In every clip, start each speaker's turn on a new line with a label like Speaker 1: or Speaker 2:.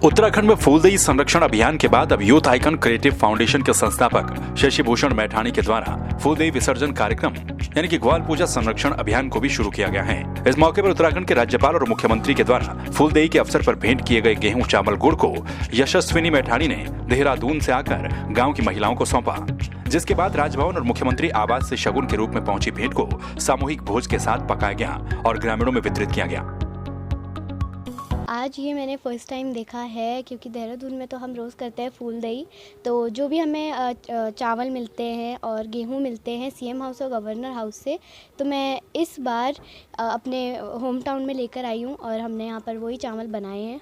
Speaker 1: उत्तराखंड में फूलदेई संरक्षण अभियान के बाद अब यूथ आइकन क्रिएटिव फाउंडेशन के संस्थापक शशि भूषण मैठाणी के द्वारा फूलदेई विसर्जन कार्यक्रम यानी कि ग्वाल पूजा संरक्षण अभियान को भी शुरू किया गया है। इस मौके पर उत्तराखंड के राज्यपाल और मुख्यमंत्री के द्वारा फूलदेई के अवसर पर भेंट किए गए गेहूं चावल गुड़ को यशस्विनी मैठाणी ने देहरादून से आकर गाँव की महिलाओं को सौंपा, जिसके बाद राजभवन और मुख्यमंत्री आवास से शगुन के रूप में पहुंची भेंट को सामूहिक भोज के साथ पकाया गया और ग्रामीणों में वितरित किया गया।
Speaker 2: आज ये मैंने फ़र्स्ट टाइम देखा है, क्योंकि देहरादून में तो हम रोज़ करते हैं फूलदेई, तो जो भी हमें चावल मिलते हैं और गेहूं मिलते हैं सीएम हाउस और गवर्नर हाउस से, तो मैं इस बार अपने होम टाउन में लेकर आई हूं और हमने यहाँ पर वही चावल बनाए हैं।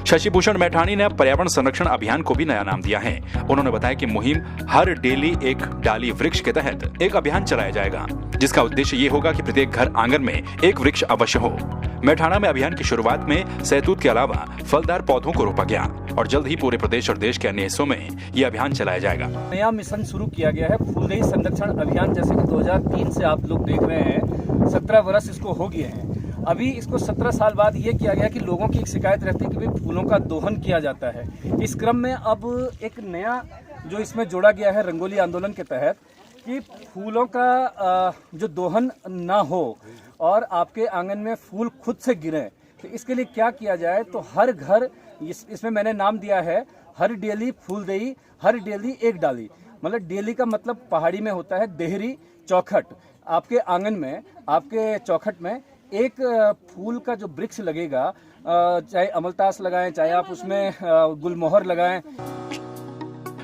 Speaker 1: शशि भूषण मैठाणी ने अब पर्यावरण संरक्षण अभियान को भी नया नाम दिया है। उन्होंने बताया कि मुहिम हर डेली एक डाली वृक्ष के तहत एक अभियान चलाया जाएगा, जिसका उद्देश्य ये होगा कि प्रत्येक घर आंगन में एक वृक्ष अवश्य हो। मैठाणा में अभियान की शुरुआत में सहतूत के अलावा फलदार पौधों को रोपा गया और जल्द ही पूरे प्रदेश और देश के अन्य हिस्सों में ये अभियान चलाया जाएगा।
Speaker 3: नया मिशन शुरू किया गया है फूलदेई संरक्षण अभियान, जैसे कि 2003 से आप लोग देख रहे हैं, 17 वर्ष इसको हो गए हैं। अभी इसको 17 साल बाद ये किया गया कि लोगों की एक शिकायत रहती है कि भाई फूलों का दोहन किया जाता है। इस क्रम में अब एक नया जो इसमें जोड़ा गया है रंगोली आंदोलन के तहत, कि फूलों का जो दोहन ना हो और आपके आंगन में फूल खुद से गिरें, तो इसके लिए क्या किया जाए। तो हर घर, इसमें मैंने नाम दिया है हर डेली फूलदेई, हर डेली एक डाली। मतलब डेली का मतलब पहाड़ी में होता है देहरी चौखट। आपके आंगन में, आपके चौखट में एक फूल का जो वृक्ष लगेगा, चाहे अमलतास लगाएं, चाहे आप उसमें गुलमोहर लगाएं।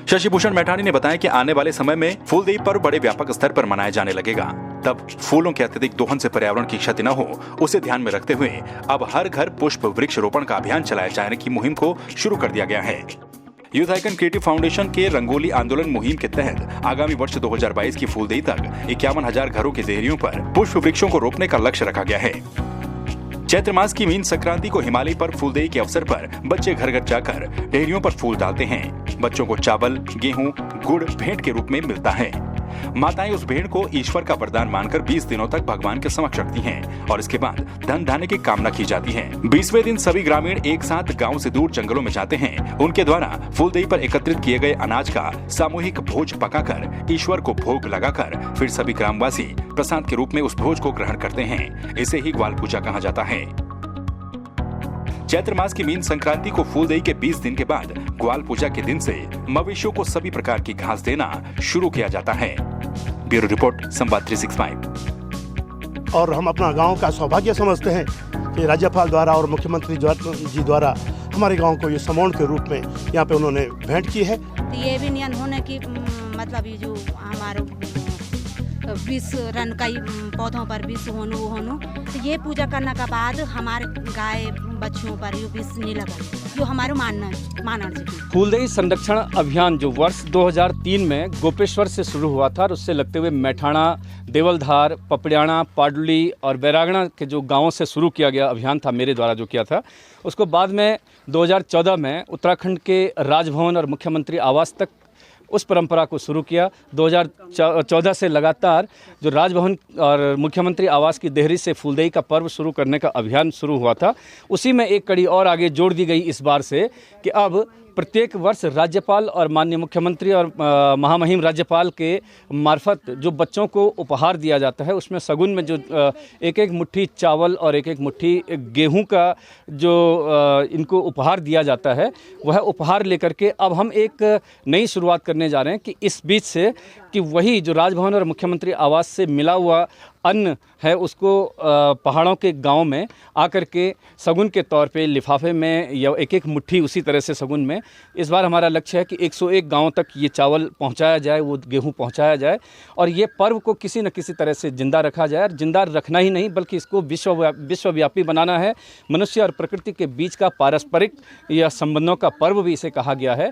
Speaker 1: शशि भूषण मैठाणी ने बताया कि आने वाले समय में फूलदेई पर्व बड़े व्यापक स्तर पर मनाया जाने लगेगा। तब फूलों के अत्यधिक दोहन से पर्यावरण की क्षति न हो, उसे ध्यान में रखते हुए अब हर घर पुष्प वृक्ष रोपण का अभियान चलाए जाने की मुहिम को शुरू कर दिया गया है। यूथ आइकन क्रिएटिव फाउंडेशन के रंगोली आंदोलन मुहिम के तहत आगामी वर्ष 2022 की फूलदेई तक 51,000 घरों की देहरियों पर पुष्प वृक्षों को रोपने का लक्ष्य रखा गया है। चैत्र मास की मीन संक्रांति को हिमालय पर फूलदेई के अवसर पर बच्चे घर घर जाकर डेहरियों पर फूल डालते हैं। बच्चों को चावल, गेहूं, गुड़ भेंट के रूप में मिलता है। माताएं उस भेंट को ईश्वर का वरदान मानकर 20 दिनों तक भगवान के समक्ष रखती हैं और इसके बाद धन धान्य की कामना की जाती है। 20वें दिन सभी ग्रामीण एक साथ गांव से दूर जंगलों में जाते हैं। उनके द्वारा फूलदेई पर एकत्रित किए गए अनाज का सामूहिक भोज पकाकर ईश्वर को भोग लगाकर फिर सभी ग्रामवासी प्रसाद के रूप में उस भोज को ग्रहण करते हैं। इसे ही ग्वाल पूजा कहा जाता है। चैत्र मास की मीन संक्रांति को फूलदेई के 20 दिन के बाद ग्वाल पूजा के दिन से मवेशियों को सभी प्रकार की घास देना शुरू किया जाता है। ब्यूरो रिपोर्ट, संवाद 365।
Speaker 4: और हम अपना गांव का सौभाग्य समझते हैं कि राज्यपाल द्वारा और मुख्यमंत्री जी द्वारा हमारे गांव को ये समौन के रूप में यहाँ पे उन्होंने भेंट की है।
Speaker 5: ये भी नियम होने की मतलब ये जो हमारे 20 रन का पौधों पर 20 होनु, तो ये पूजा करने के बाद हमारे गाय बच्चों पर ये 20 नहीं लगा, जो हमारे मानना
Speaker 3: फूलदेई संरक्षण अभियान जो वर्ष 2003 में गोपेश्वर से शुरू हुआ था और उससे लगते हुए मैठाणा, देवलधार, पपड़ियाणा, पाडुली और बैरागणा के जो गांवों से शुरू किया गया अभियान था, मेरे द्वारा जो किया था, उसको बाद में 2014 में उत्तराखंड के राजभवन और मुख्यमंत्री आवास तक उस परंपरा को शुरू किया। 2014 से लगातार जो राजभवन और मुख्यमंत्री आवास की देहरी से फूलदेई का पर्व शुरू करने का अभियान शुरू हुआ था। उसी में एक कड़ी और आगे जोड़ दी गई इस बार से कि अब प्रत्येक वर्ष राज्यपाल और माननीय मुख्यमंत्री और महामहिम राज्यपाल के मार्फत जो बच्चों को उपहार दिया जाता है, उसमें सगुन में जो एक एक मुट्ठी चावल और एक एक मुट्ठी गेहूं का जो इनको उपहार दिया जाता है, वह उपहार लेकर के अब हम एक नई शुरुआत करने जा रहे हैं कि इस बीच से कि वही जो राजभवन और मुख्यमंत्री आवास से मिला हुआ अन्न है उसको पहाड़ों के गांव में आकर के सगुन के तौर पे लिफाफे में या एक एक मुट्ठी उसी तरह से सगुन में, इस बार हमारा लक्ष्य है कि 101 गांवों तक ये चावल पहुंचाया जाए, वो गेहूं पहुंचाया जाए और ये पर्व को किसी न किसी तरह से जिंदा रखा जाए। और जिंदा रखना ही नहीं बल्कि इसको विश्वव्यापी बनाना है। मनुष्य और प्रकृति के बीच का पारस्परिक या संबंधों का पर्व भी इसे कहा गया है।